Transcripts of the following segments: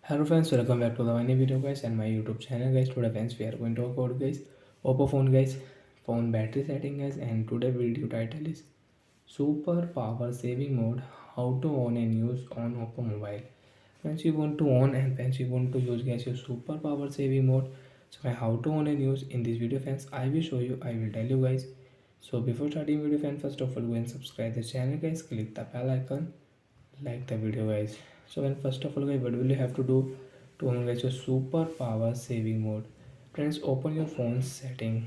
Hello friends, welcome back to the new video guys and my YouTube channel guys. Today friends we are going to talk about guys Oppo phone guys, phone battery setting guys, and today video title is super power saving mode, how to on and use on Oppo mobile. Friends you want to on and friends you want to use guys your super power saving mode. So how to on and use in this video friends I will show you, I will tell you guys. So before starting video friends, first of all go and subscribe the channel guys, click the bell icon, like the video guys. So when first of all guys, what will you have to do to on guys your super power saving mode? Friends, open your phone setting.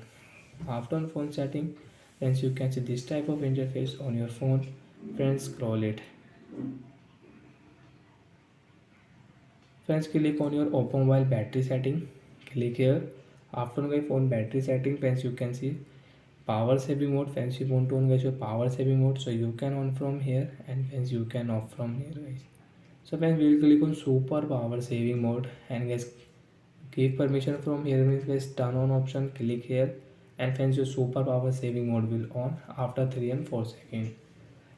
After on phone setting, friends, you can see this type of interface on your phone. Friends, scroll it. Friends, click on your Oppo mobile battery setting. Click here. After on guys phone battery setting, friends, you can see power saving mode. Friends, you want to on guys your power saving mode, so you can on from here, and friends you can off from here guys. So friends, we will click on super power saving mode, and guys give permission from here means guys turn on option, click here, and friends your super power saving mode will on after 3 and 4 seconds.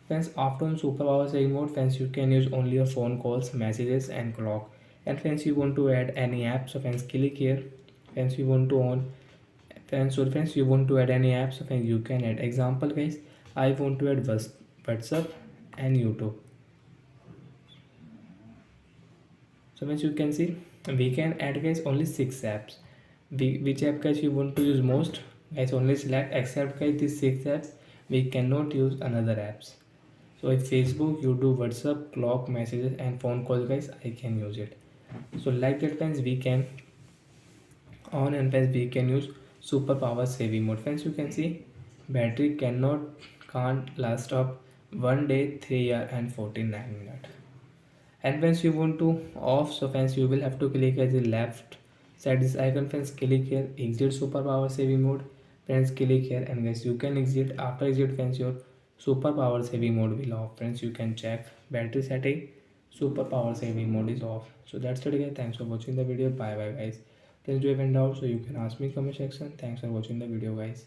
Friends, after on super power saving mode, friends you can use only your phone calls, messages and clock. And friends you want to add any app, so friends click here. Friends you want to on friends you want to add any apps, so friends you can add. Example guys, I want to add WhatsApp and YouTube. So as you can see, we can add guys only 6 apps. Which app guys you want to use most, guys only select, except guys these 6 apps we cannot use another apps. So if Facebook, YouTube, WhatsApp, clock, messages and phone calls guys I can use it. So like that friends we can on, and friends we can use super power saving mode. Friends you can see battery can't last up 1 day, 3 hours and 49 minutes. And once you want to off, so friends you will have to click at the left side this icon. Friends click here, exit super power saving mode. Friends click here, and guys you can exit. After exit friends your super power saving mode will off. Friends you can check battery setting, super power saving mode is off. So that's it guys, thanks for watching the video. Bye bye guys. Friends, do you have any doubts, so you can ask me in comment section. Thanks for watching the video guys.